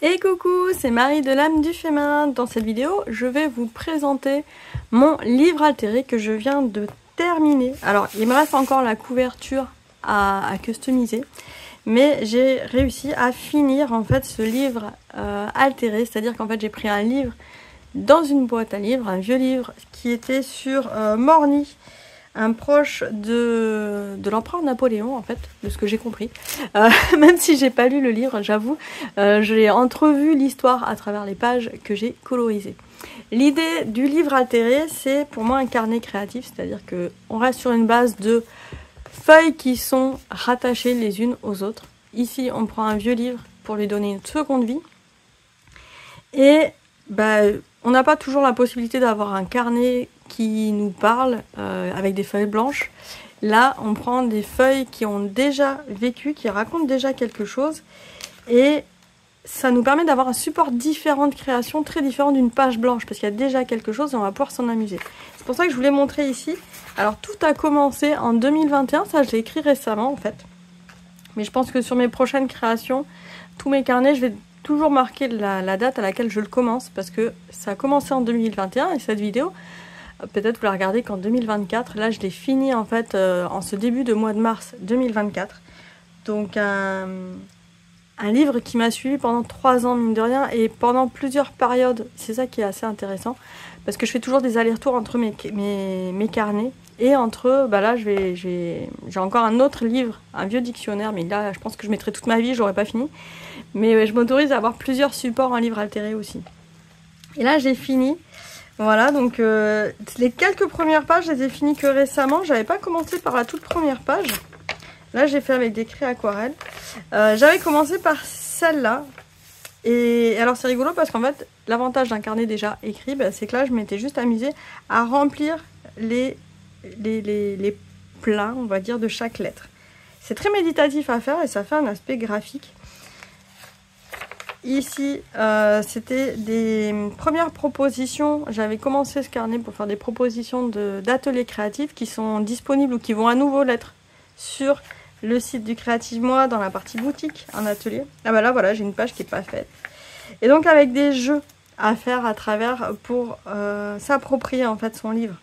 Et coucou, c'est Marie de l'âme du féminin. Dans cette vidéo, je vais vous présenter mon livre altéré que je viens de terminer. Alors, il me reste encore la couverture à customiser, mais j'ai réussi à finir en fait ce livre altéré. C'est-à-dire qu'en fait, j'ai pris un livre dans une boîte à livres, un vieux livre qui était sur Morny, un proche de l'empereur Napoléon, en fait, de ce que j'ai compris. Même si j'ai pas lu le livre, j'avoue, j'ai entrevu l'histoire à travers les pages que j'ai colorisées. L'idée du livre altéré, c'est pour moi un carnet créatif, c'est-à-dire qu'on reste sur une base de feuilles qui sont rattachées les unes aux autres. Ici, on prend un vieux livre pour lui donner une seconde vie. Et on n'a pas toujours la possibilité d'avoir un carnet qui nous parle avec des feuilles blanches. Là, on prend des feuilles qui ont déjà vécu, qui racontent déjà quelque chose. Et ça nous permet d'avoir un support différent de création, très différent d'une page blanche, parce qu'il y a déjà quelque chose et on va pouvoir s'en amuser. C'est pour ça que je vous l'ai montré ici. Alors, tout a commencé en 2021. Ça, je l'ai écrit récemment, en fait. Mais je pense que sur mes prochaines créations, tous mes carnets, je vais toujours marquer la date à laquelle je le commence, parce que ça a commencé en 2021 et cette vidéo, peut-être vous la regardez qu'en 2024. Là, je l'ai fini en fait en ce début de mois de mars 2024. Donc un livre qui m'a suivi pendant 3 ans, mine de rien, et pendant plusieurs périodes. C'est ça qui est assez intéressant, parce que je fais toujours des allers-retours entre mes carnets. Et entre, là, j'ai encore un autre livre, un vieux dictionnaire, mais là, je pense que je mettrai toute ma vie, j'aurais pas fini. Mais je m'autorise à avoir plusieurs supports en livre altéré aussi. Et là, j'ai fini. Voilà, donc les quelques premières pages, je les ai finies que récemment. J'avais pas commencé par la toute première page. Là, j'ai fait avec des craies aquarelles. J'avais commencé par celle-là. Et alors, c'est rigolo parce qu'en fait, l'avantage d'un carnet déjà écrit, c'est que là, je m'étais juste amusée à remplir les pleins, on va dire, de chaque lettre. C'est très méditatif à faire et ça fait un aspect graphique. Ici, c'était des premières propositions. J'avais commencé ce carnet pour faire des propositions d'ateliers créatifs qui sont disponibles ou qui vont à nouveau l'être sur le site du Creative Moi dans la partie boutique, un atelier. Ah là, voilà, j'ai une page qui n'est pas faite. Et donc avec des jeux à faire à travers pour s'approprier en fait son livre.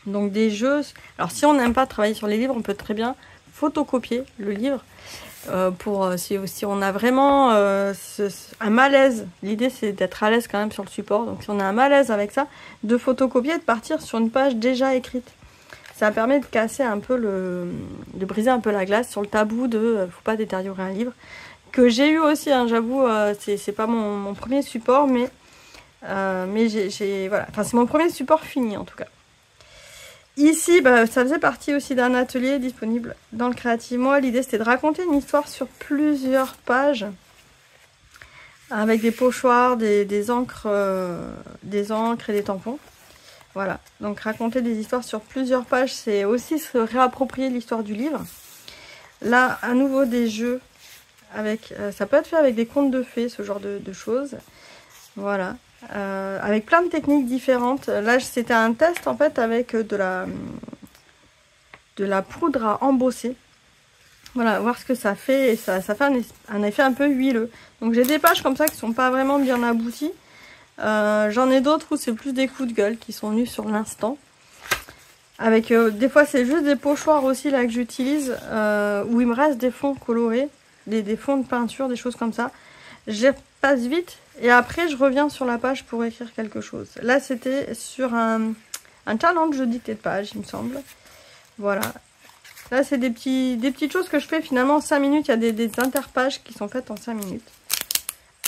Donc des jeux. Alors si on n'aime pas travailler sur les livres, on peut très bien photocopier le livre. Si on a vraiment un malaise, l'idée c'est d'être à l'aise quand même sur le support, donc si on a un malaise avec ça, de photocopier et de partir sur une page déjà écrite. Ça permet de casser un peu de briser un peu la glace sur le tabou de faut pas détériorer un livre, que j'ai eu aussi, hein, j'avoue, c'est pas mon premier support, mais voilà, enfin c'est mon premier support fini en tout cas. Ici, ça faisait partie aussi d'un atelier disponible dans le Creative Moi. L'idée, c'était de raconter une histoire sur plusieurs pages avec des pochoirs, des encres et des tampons. Voilà, donc raconter des histoires sur plusieurs pages, c'est aussi se réapproprier l'histoire du livre. Là, à nouveau, des jeux avec, ça peut être fait avec des contes de fées, ce genre de choses. Voilà. Avec plein de techniques différentes. Là, c'était un test en fait avec de la poudre à embosser. Voilà, voir ce que ça fait. Et ça fait un effet un peu huileux. Donc j'ai des pages comme ça qui sont pas vraiment bien abouties. J'en ai d'autres où c'est plus des coups de gueule qui sont venus sur l'instant. Avec des fois c'est juste des pochoirs aussi là que j'utilise, où il me reste des fonds colorés, des fonds de peinture, des choses comme ça. Je passe vite et après je reviens sur la page pour écrire quelque chose. Là c'était sur un challenge de dictée de page, il me semble. Voilà. Là c'est des petites choses que je fais finalement en 5 minutes. Il y a des interpages qui sont faites en 5 minutes.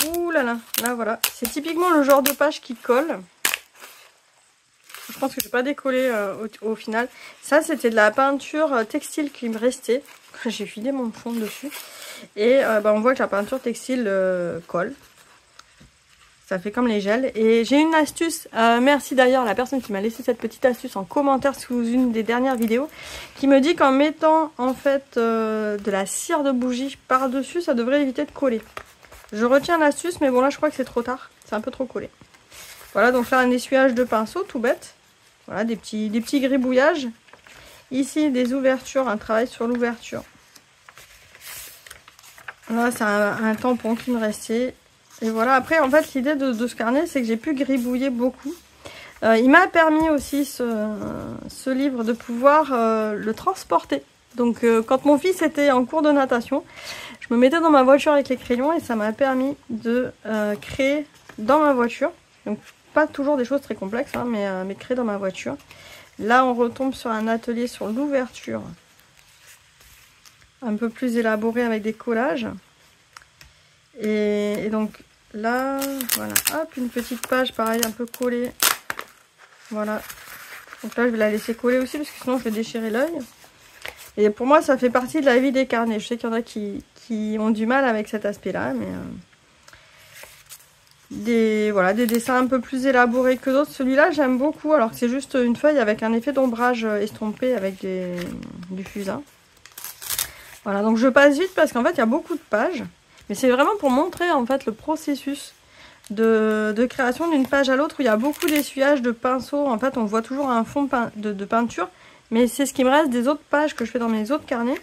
Ouh là là, là voilà. C'est typiquement le genre de page qui colle. Je pense que je vais pas décoller au final. Ça c'était de la peinture textile qui me restait. J'ai filé mon fond dessus. Et on voit que la peinture textile colle. Ça fait comme les gels. Et j'ai une astuce. Merci d'ailleurs à la personne qui m'a laissé cette petite astuce en commentaire sous une des dernières vidéos. Qui me dit qu'en mettant en fait de la cire de bougie par-dessus, ça devrait éviter de coller. Je retiens l'astuce, mais bon là je crois que c'est trop tard. C'est un peu trop collé. Voilà, donc faire un essuyage de pinceau tout bête. Voilà, des petits gribouillages. Ici des ouvertures, un travail sur l'ouverture. Là, c'est un tampon qui me restait. Et voilà, après en fait l'idée de ce carnet c'est que j'ai pu gribouiller beaucoup. Il m'a permis aussi ce livre de pouvoir le transporter. Donc quand mon fils était en cours de natation, je me mettais dans ma voiture avec les crayons et ça m'a permis de créer dans ma voiture. Donc pas toujours des choses très complexes, hein, mais créer dans ma voiture. Là on retombe sur un atelier sur l'ouverture. Un peu plus élaboré avec des collages. Et donc là, voilà, hop, une petite page pareil un peu collée. Voilà. Donc là je vais la laisser coller aussi parce que sinon je vais déchirer l'œil. Et pour moi ça fait partie de la vie des carnets. Je sais qu'il y en a qui ont du mal avec cet aspect là, mais des dessins un peu plus élaborés que d'autres. Celui-là j'aime beaucoup alors que c'est juste une feuille avec un effet d'ombrage estompé avec du fusain. Voilà, donc je passe vite parce qu'en fait il y a beaucoup de pages. Mais c'est vraiment pour montrer en fait le processus de création d'une page à l'autre où il y a beaucoup d'essuyage de pinceau. En fait on voit toujours un fond de peinture. Mais c'est ce qui me reste des autres pages que je fais dans mes autres carnets.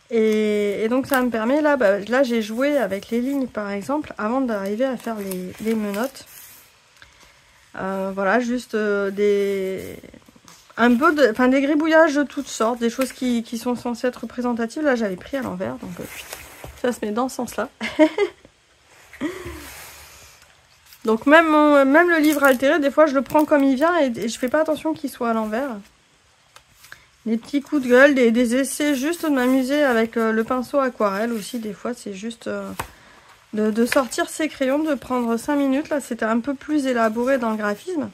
Et donc ça me permet, là j'ai joué avec les lignes par exemple, avant d'arriver à faire les menottes. Voilà, juste des gribouillages de toutes sortes, des choses qui sont censées être représentatives. Là j'avais pris à l'envers, donc ça se met dans ce sens-là. Donc même le livre altéré, des fois je le prends comme il vient et je fais pas attention qu'il soit à l'envers. Des petits coups de gueule, des essais juste de m'amuser avec le pinceau aquarelle aussi. Des fois c'est juste de sortir ses crayons, de prendre 5 minutes. Là c'était un peu plus élaboré dans le graphisme.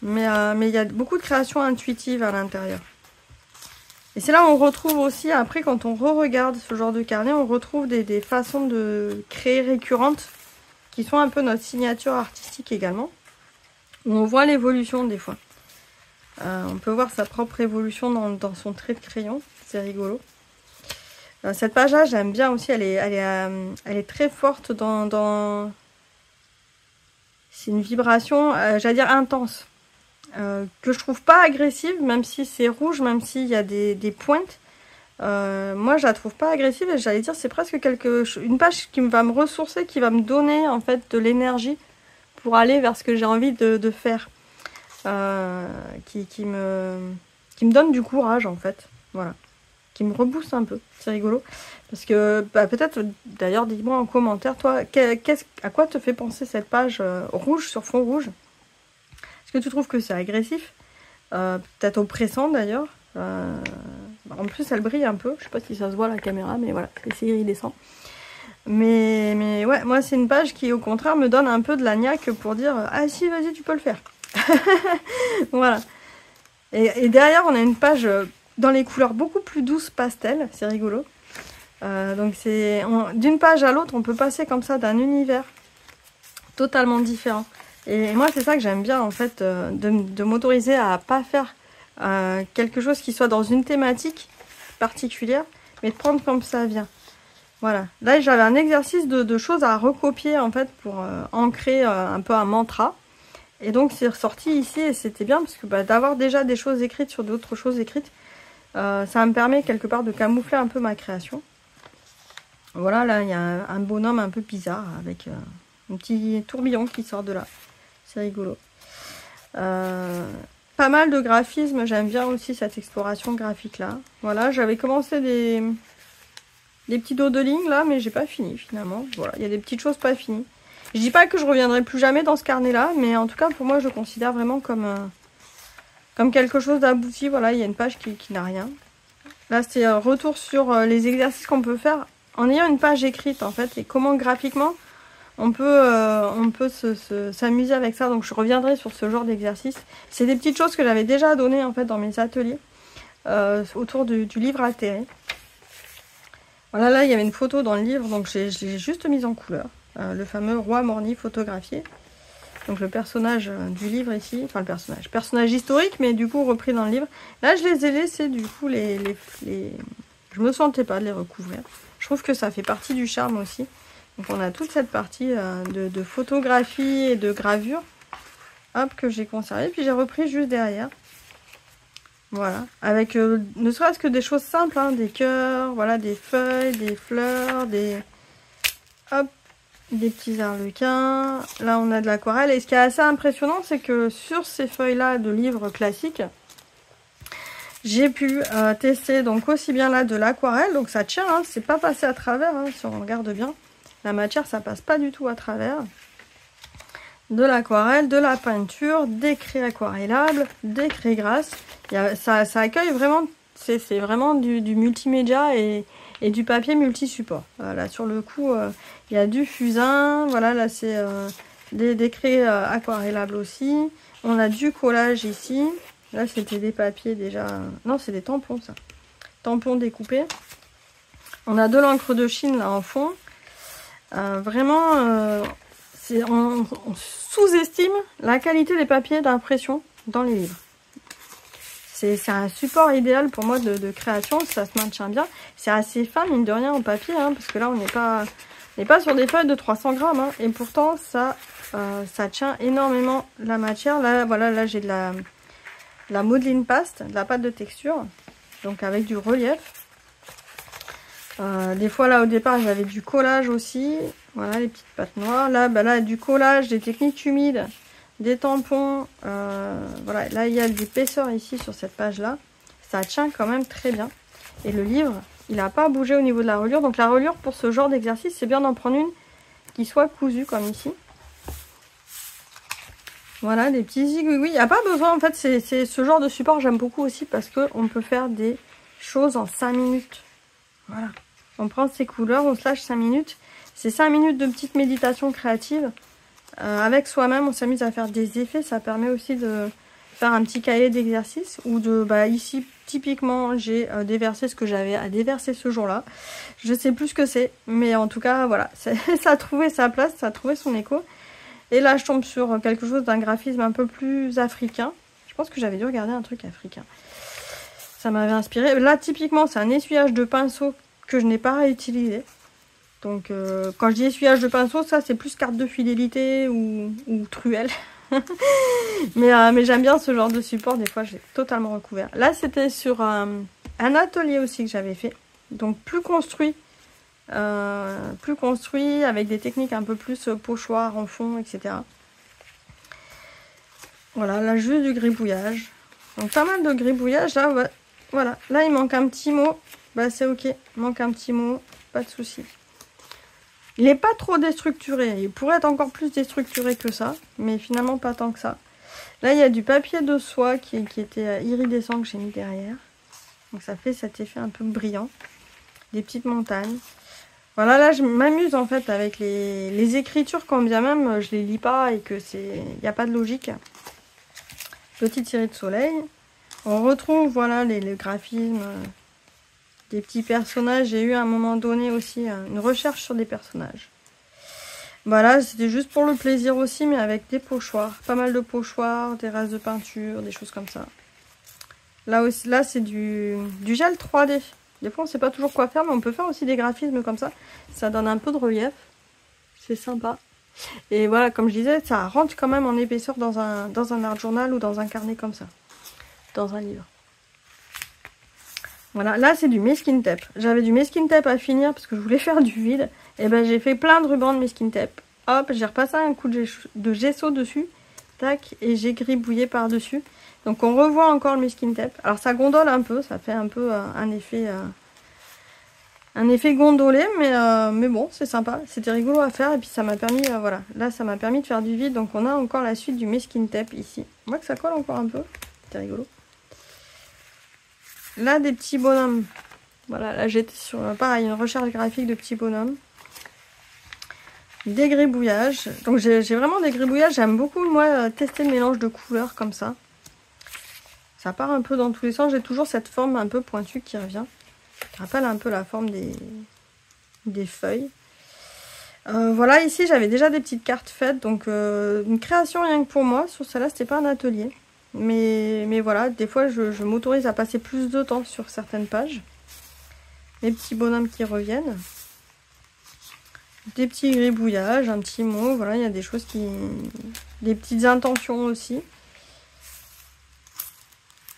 Mais il y a beaucoup de créations intuitives à l'intérieur. Et c'est là où on retrouve aussi, après quand on re-regarde ce genre de carnet, on retrouve des façons de créer récurrentes qui sont un peu notre signature artistique également. Où on voit l'évolution des fois. On peut voir sa propre évolution dans son trait de crayon, c'est rigolo. Cette page-là, j'aime bien aussi, elle est très forte dans... C'est une vibration, j'allais dire intense, que je trouve pas agressive, même si c'est rouge, même s'il y a des pointes. Moi, je la trouve pas agressive et j'allais dire c'est presque une page qui va me ressourcer, qui va me donner en fait de l'énergie pour aller vers ce que j'ai envie de faire. Qui me donne du courage en fait, voilà, qui me rebooste un peu, c'est rigolo parce que peut-être d'ailleurs dis-moi en commentaire toi à quoi te fait penser cette page rouge sur fond rouge. Est-ce que tu trouves que c'est agressif, peut-être oppressant d'ailleurs, en plus elle brille un peu, je sais pas si ça se voit à la caméra mais voilà, c'est iridescent. Mais ouais, moi c'est une page qui au contraire me donne un peu de la niaque pour dire ah si vas-y tu peux le faire. Voilà. Et derrière on a une page dans les couleurs beaucoup plus douces pastel, c'est rigolo. Donc d'une page à l'autre on peut passer comme ça d'un univers totalement différent. Et moi c'est ça que j'aime bien en fait, de m'autoriser à pas faire quelque chose qui soit dans une thématique particulière, mais de prendre comme ça vient. Voilà, là j'avais un exercice de choses à recopier en fait pour ancrer un peu un mantra. Et donc c'est ressorti ici et c'était bien parce que d'avoir déjà des choses écrites sur d'autres choses écrites, ça me permet quelque part de camoufler un peu ma création. Voilà, là il y a un bonhomme un peu bizarre avec un petit tourbillon qui sort de là. C'est rigolo. Pas mal de graphisme, j'aime bien aussi cette exploration graphique là. Voilà, j'avais commencé des petits dos de ligne là, mais j'ai pas fini finalement. Voilà, il y a des petites choses pas finies. Je dis pas que je reviendrai plus jamais dans ce carnet là, mais en tout cas pour moi je le considère vraiment comme quelque chose d'abouti. Voilà, il y a une page qui n'a rien. Là c'est un retour sur les exercices qu'on peut faire en ayant une page écrite en fait, et comment graphiquement on peut s'amuser avec ça. Donc je reviendrai sur ce genre d'exercice. C'est des petites choses que j'avais déjà données en fait dans mes ateliers autour du livre altéré. Voilà, là il y avait une photo dans le livre, donc je l'ai juste mise en couleur. Le fameux roi Morny photographié. Donc le personnage du livre ici, enfin le personnage historique, mais du coup repris dans le livre. Là je les ai laissés du coup je me sentais pas de les recouvrir. Je trouve que ça fait partie du charme aussi. Donc on a toute cette partie de photographie et de gravure, hop, que j'ai conservé, puis j'ai repris juste derrière. Voilà, avec ne serait-ce que des choses simples, hein, des cœurs, voilà, des feuilles, des fleurs, Hop, des petits arlequins. Là, on a de l'aquarelle. Et ce qui est assez impressionnant, c'est que sur ces feuilles-là de livres classiques, j'ai pu tester donc aussi bien là de l'aquarelle. Donc ça tient, hein, c'est pas passé à travers, hein, si on regarde bien. La matière, ça passe pas du tout à travers. De l'aquarelle, de la peinture, des craies aquarellables, des craies grasses. Ça accueille vraiment, c'est vraiment du multimédia et du papier multi-support. Voilà, sur le coup, il y a du fusain. Voilà, là c'est des craies aquarellables aussi. On a du collage ici. Là, c'était des papiers déjà... Non, c'est des tampons, ça. Tampons découpés. On a de l'encre de Chine, là, en fond. Vraiment, on sous-estime la qualité des papiers d'impression dans les livres. C'est un support idéal pour moi de création, ça se maintient bien. C'est assez fin, mine de rien, en papier, hein, parce que là, on n'est pas sur des feuilles de 300 grammes. Hein, et pourtant, ça tient énormément la matière. Là, voilà, là, j'ai de la modeline paste, de la pâte de texture, donc avec du relief. Des fois là au départ j'avais du collage aussi, voilà les petites pattes noires. Là, là du collage, des techniques humides, des tampons, voilà, là il y a de l'épaisseur ici sur cette page là, ça tient quand même très bien. Et le livre, il n'a pas bougé au niveau de la reliure, donc la reliure pour ce genre d'exercice, c'est bien d'en prendre une qui soit cousue comme ici. Voilà, des petits zigouigouis. Il n'y a pas besoin, en fait, c'est ce genre de support, j'aime beaucoup aussi parce qu'on peut faire des choses en 5 minutes. Voilà. On prend ces couleurs, on se lâche 5 minutes. C'est 5 minutes de petite méditation créative. Avec soi-même, on s'amuse à faire des effets. Ça permet aussi de faire un petit cahier d'exercice. Ou de, ici, typiquement, j'ai déversé ce que j'avais à déverser ce jour-là. Je sais plus ce que c'est. Mais en tout cas, voilà. Ça a trouvé sa place, ça a trouvé son écho. Et là, je tombe sur quelque chose d'un graphisme un peu plus africain. Je pense que j'avais dû regarder un truc africain. Ça m'avait inspiré. Là, typiquement, c'est un essuyage de pinceau que je n'ai pas réutilisé. Donc, quand je dis essuyage de pinceau, ça, c'est plus carte de fidélité ou truelle. mais j'aime bien ce genre de support. Des fois, j'ai totalement recouvert. Là, c'était sur un atelier aussi que j'avais fait. Donc, plus construit, avec des techniques un peu plus pochoir en fond, etc. Voilà, là juste du gribouillage. Donc pas mal de gribouillage. Là, voilà, là il manque un petit mot. C'est ok, il manque un petit mot, pas de souci. Il n'est pas trop déstructuré. Il pourrait être encore plus déstructuré que ça, mais finalement pas tant que ça. Là il y a du papier de soie qui était iridescent que j'ai mis derrière. Donc ça fait cet effet un peu brillant. Des petites montagnes. Voilà, là je m'amuse en fait avec les écritures, quand bien même je les lis pas et que il n'y a pas de logique. Petite série de soleil. On retrouve voilà les graphismes des petits personnages. J'ai eu à un moment donné aussi une recherche sur des personnages. Voilà, c'était juste pour le plaisir aussi, mais avec des pochoirs. Pas mal de pochoirs, des rases de peinture, des choses comme ça. Là aussi, là c'est du gel 3D. Des fois, on ne sait pas toujours quoi faire, mais on peut faire aussi des graphismes comme ça. Ça donne un peu de relief. C'est sympa. Et voilà, comme je disais, ça rentre quand même en épaisseur dans un art journal ou dans un carnet comme ça. Dans un livre. Voilà, là, c'est du masking tape. J'avais du masking tape à finir parce que je voulais faire du vide. Et ben, j'ai fait plein de rubans de masking tape. Hop, j'ai repassé un coup de gesso dessus. Tac, et j'ai gribouillé par-dessus. Donc on revoit encore le masking tape. Alors ça gondole un peu, ça fait un peu un effet gondolé, mais bon, c'est sympa. C'était rigolo à faire et puis ça m'a permis, voilà, là ça m'a permis de faire du vide. Donc on a encore la suite du masking tape ici. On voit que ça colle encore un peu, c'est rigolo. Là des petits bonhommes. Voilà, là j'étais sur, pareil, une recherche graphique de petits bonhommes. Des gribouillages. Donc j'ai vraiment des gribouillages. J'aime beaucoup, moi, tester le mélange de couleurs comme ça. Ça part un peu dans tous les sens. J'ai toujours cette forme un peu pointue qui revient. Qui rappelle un peu la forme des feuilles. Voilà, ici j'avais déjà des petites cartes faites. Donc une création rien que pour moi. Sur celle-là, c'était pas un atelier. Mais voilà, des fois je m'autorise à passer plus de temps sur certaines pages. Les petits bonhommes qui reviennent. Des petits gribouillages, un petit mot. Voilà, il y a des choses qui... Des petites intentions aussi.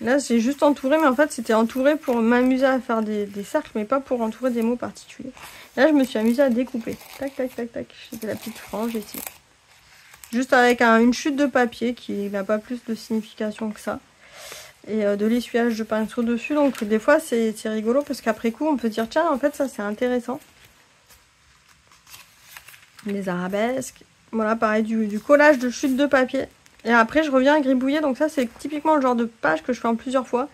Là, j'ai juste entouré, mais en fait, c'était entouré pour m'amuser à faire des cercles, mais pas pour entourer des mots particuliers. Là, je me suis amusée à découper. Tac, tac, tac, tac. C'était la petite frange ici. Juste avec une chute de papier qui n'a pas plus de signification que ça. Et de l'essuyage de pinceau dessus. Donc, des fois, c'est rigolo parce qu'après coup, on peut dire, tiens, en fait, ça, c'est intéressant. Les arabesques. Voilà, pareil, du collage de chute de papier. Et après, je reviens à gribouiller. Donc ça, c'est typiquement le genre de page que je fais en plusieurs fois.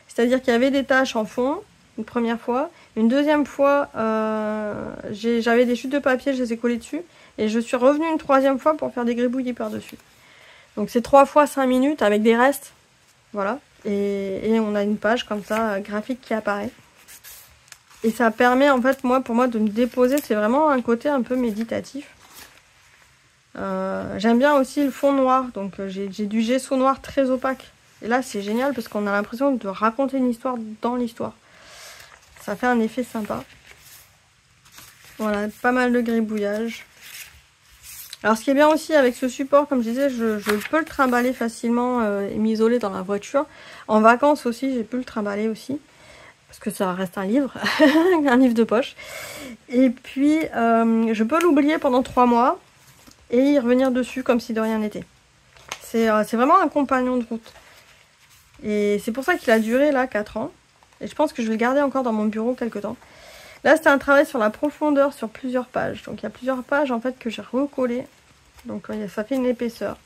C'est-à-dire qu'il y avait des taches en fond, une première fois. Une deuxième fois, j'avais des chutes de papier, je les ai collées dessus. Et je suis revenue une troisième fois pour faire des gribouillis par-dessus. Donc c'est 3 fois 5 minutes avec des restes. Voilà. Et on a une page comme ça, graphique qui apparaît. Et ça permet, en fait, pour moi, de me déposer. C'est vraiment un côté un peu méditatif. J'aime bien aussi le fond noir, donc j'ai du gesso noir très opaque. Et là c'est génial parce qu'on a l'impression de raconter une histoire dans l'histoire. Ça fait un effet sympa. Voilà, pas mal de gribouillage. Alors ce qui est bien aussi avec ce support, comme je disais, je peux le trimballer facilement et m'isoler dans la voiture. En vacances aussi, j'ai pu le trimballer aussi. Parce que ça reste un livre, un livre de poche. Et puis je peux l'oublier pendant 3 mois. Et y revenir dessus comme si de rien n'était. C'est vraiment un compagnon de route. Et c'est pour ça qu'il a duré là 4 ans. Et je pense que je vais le garder encore dans mon bureau quelques temps. Là c'était un travail sur la profondeur sur plusieurs pages. Donc il y a plusieurs pages en fait que j'ai recollées. Donc ça fait une épaisseur.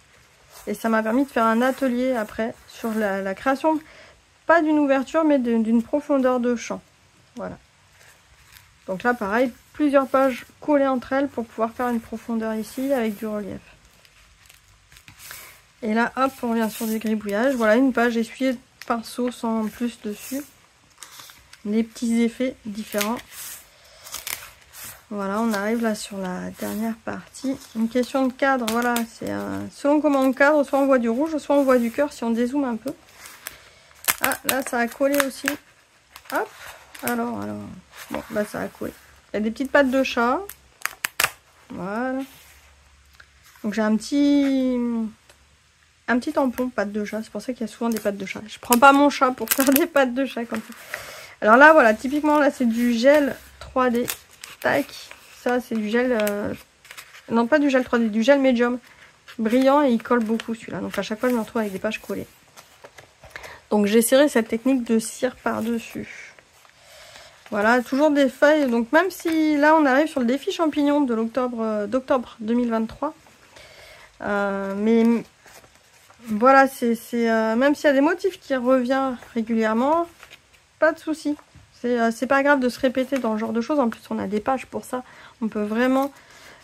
Et ça m'a permis de faire un atelier après sur la création, pas d'une ouverture mais d'une profondeur de champ. Voilà. Donc là pareil, plusieurs pages collées entre elles pour pouvoir faire une profondeur ici avec du relief. Et là hop, on revient sur du gribouillage. Voilà une page essuyée de pinceau sans plus dessus. Des petits effets différents. Voilà, on arrive là sur la dernière partie. Une question de cadre, voilà, c'est selon comment on cadre, soit on voit du rouge, soit on voit du cœur si on dézoome un peu. Ah, là ça a collé aussi. Hop, alors, bon, bah ça a collé. Il y a des petites pattes de chat. Voilà. Donc j'ai un petit tampon, pattes de chat. C'est pour ça qu'il y a souvent des pattes de chat. Je prends pas mon chat pour faire des pattes de chat comme ça. Alors là, voilà, typiquement, là, c'est du gel 3D. Tac. Ça, c'est du gel... Non, pas du gel 3D, du gel médium. Brillant et il colle beaucoup, celui-là. Donc à chaque fois, je me retrouve avec des pages collées. Donc j'ai serré cette technique de cire par-dessus. Voilà, toujours des feuilles. Donc même si là, on arrive sur le défi champignon de d'octobre 2023. Mais voilà, même s'il y a des motifs qui reviennent régulièrement, pas de souci. C'est pas grave de se répéter dans ce genre de choses. En plus, on a des pages pour ça. On peut vraiment...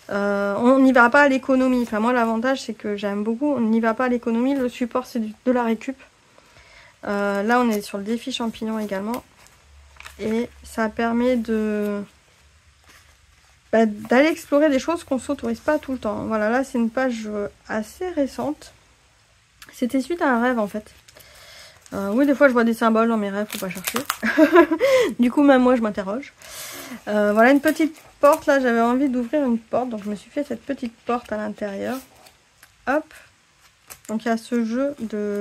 on n'y va pas à l'économie. Enfin, moi, l'avantage, c'est que j'aime beaucoup. On n'y va pas à l'économie. Le support, c'est de la récup. Là, on est sur le défi champignon également. Et ça permet d'aller explorer des choses qu'on ne s'autorise pas tout le temps. Voilà, là, c'est une page assez récente. C'était suite à un rêve, en fait. Oui, des fois, je vois des symboles dans mes rêves, faut pas chercher. Du coup, même moi, je m'interroge. Voilà, une petite porte. Là, j'avais envie d'ouvrir une porte. Donc, je me suis fait cette petite porte à l'intérieur. Hop. Donc, il y a ce jeu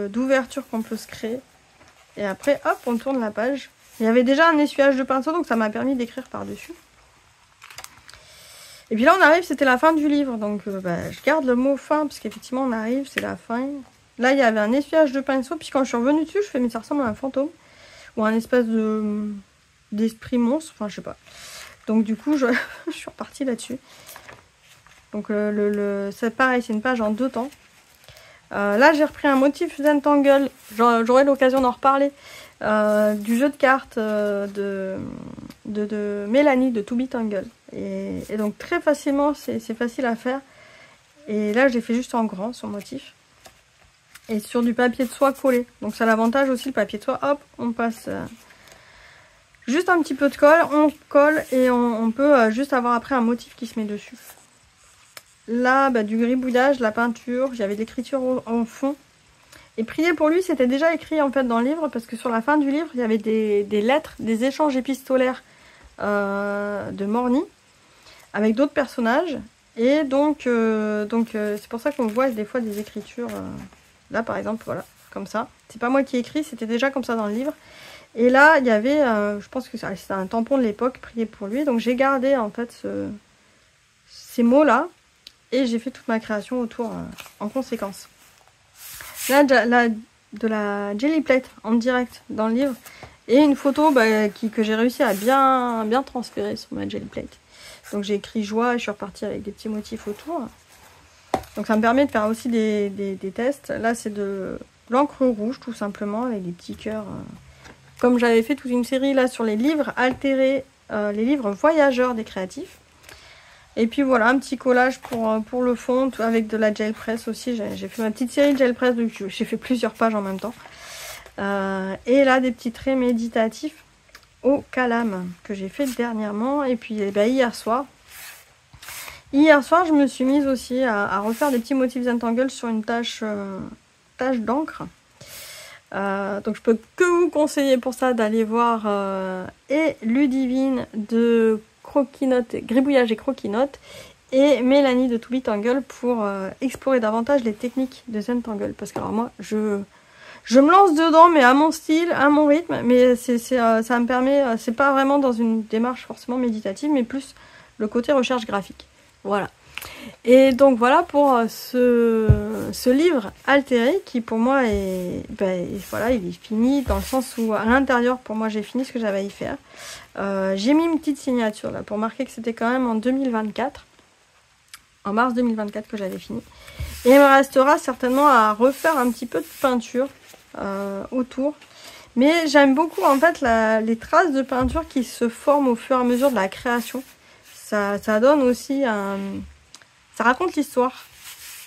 d'ouverture qu'on peut se créer. Et après, hop, on tourne la page. Il y avait déjà un essuyage de pinceau, donc ça m'a permis d'écrire par-dessus. Et puis là, on arrive, c'était la fin du livre. Donc, je garde le mot fin, parce qu'effectivement, on arrive, c'est la fin. Là, il y avait un essuyage de pinceau. Puis quand je suis revenue dessus, je fais, mais ça ressemble à un fantôme. Ou un espèce d'esprit monstre. Enfin, je sais pas. Donc, du coup, je suis repartie là-dessus. Donc, c'est pareil, c'est une page en 2 temps. Là, j'ai repris un motif Zentangle. J'aurai l'occasion d'en reparler. Du jeu de cartes de Mélanie de To Be Tangle. Et donc, très facilement, c'est facile à faire. Et là, j'ai fait juste en grand, son motif. Et sur du papier de soie collé. Donc ça a l'avantage aussi, le papier de soie, hop, on passe juste un petit peu de colle, on colle et on peut juste avoir après un motif qui se met dessus. Là, du gribouillage, la peinture, j'avais de l'écriture en fond. Et prier pour lui, c'était déjà écrit en fait dans le livre, parce que sur la fin du livre, il y avait des lettres, des échanges épistolaires de Morny avec d'autres personnages. Et donc c'est pour ça qu'on voit des fois des écritures... Là, par exemple, voilà. comme ça. C'est pas moi qui ai écrit, c'était déjà comme ça dans le livre. Et là, il y avait, je pense que c'était un tampon de l'époque, prier pour lui. Donc j'ai gardé en fait ces mots-là et j'ai fait toute ma création autour en conséquence. Là, de la jelly plate en direct dans le livre et une photo que j'ai réussi à bien transférer sur ma jelly plate. Donc j'ai écrit joie et je suis repartie avec des petits motifs autour. Donc ça me permet de faire aussi des tests. Là, c'est de l'encre rouge tout simplement avec des petits cœurs. Comme j'avais fait toute une série là sur les livres altérés, les livres voyageurs des créatifs. Et puis voilà, un petit collage pour le fond avec de la gel press aussi. J'ai fait ma petite série de gel press, donc j'ai fait plusieurs pages en même temps. Et là, des petits traits méditatifs au calame que j'ai fait dernièrement. Et puis hier soir, je me suis mise aussi à refaire des petits motifs Zentangle sur une tache d'encre. Donc je peux que vous conseiller pour ça d'aller voir et Ludivine de Croquinote, Gribouillage et Croquinote et Mélanie de To Be Tangle pour explorer davantage les techniques de Zentangle. Parce que alors moi je me lance dedans mais à mon style, à mon rythme, mais ça me permet, c'est pas vraiment dans une démarche forcément méditative mais plus le côté recherche graphique. Voilà. Et donc voilà pour ce livre altéré qui pour moi voilà, il est fini dans le sens où à l'intérieur pour moi j'ai fini ce que j'avais à y faire. J'ai mis une petite signature là pour marquer que c'était quand même en 2024, en mars 2024 que j'avais fini. Et il me restera certainement à refaire un petit peu de peinture autour. Mais j'aime beaucoup en fait les traces de peinture qui se forment au fur et à mesure de la création. Ça donne aussi ça raconte l'histoire,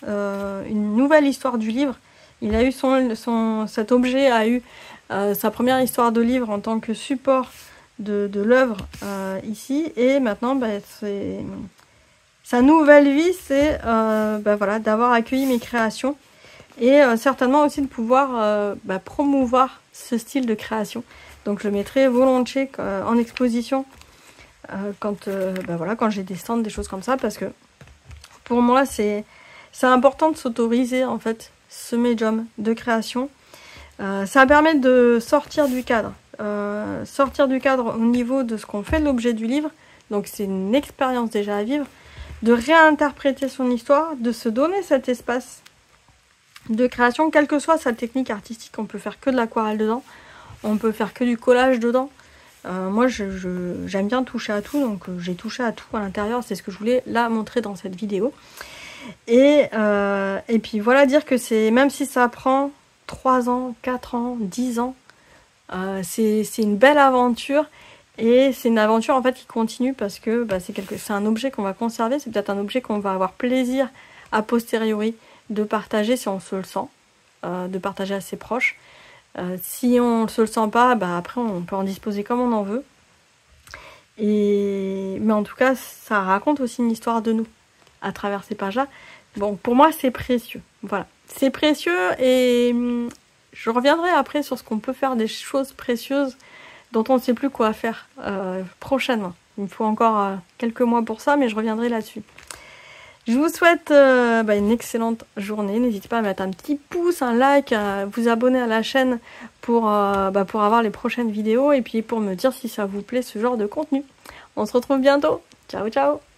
une nouvelle histoire du livre. Il a eu cet objet a eu sa première histoire de livre en tant que support de l'œuvre ici. Et maintenant, sa nouvelle vie, c'est voilà, d'avoir accueilli mes créations. Et certainement aussi de pouvoir promouvoir ce style de création. Donc je le mettrai volontiers en exposition quand j'ai des stands, des choses comme ça, parce que pour moi c'est important de s'autoriser en fait ce médium de création. Ça permet de sortir du cadre au niveau de ce qu'on fait de l'objet du livre, donc c'est une expérience déjà à vivre, de réinterpréter son histoire, de se donner cet espace de création, quelle que soit sa technique artistique. On peut faire que de l'aquarelle dedans, on peut faire que du collage dedans. Moi j'aime bien toucher à tout, donc j'ai touché à tout à l'intérieur, c'est ce que je voulais là montrer dans cette vidéo. Et puis voilà, dire que c'est, même si ça prend 3 ans, 4 ans, 10 ans, c'est une belle aventure. Et c'est une aventure en fait qui continue parce que c'est un objet qu'on va conserver, c'est peut-être un objet qu'on va avoir plaisir a posteriori de partager si on se le sent, de partager à ses proches. Si on ne se le sent pas, après on peut en disposer comme on en veut. Mais en tout cas, ça raconte aussi une histoire de nous à travers ces pages-là. Bon, pour moi, c'est précieux. Voilà, c'est précieux et je reviendrai après sur ce qu'on peut faire des choses précieuses dont on ne sait plus quoi faire prochainement. Il me faut encore quelques mois pour ça, mais je reviendrai là-dessus. Je vous souhaite une excellente journée. N'hésitez pas à mettre un petit pouce, un like, à vous abonner à la chaîne pour avoir les prochaines vidéos et puis pour me dire si ça vous plaît ce genre de contenu. On se retrouve bientôt. Ciao, ciao!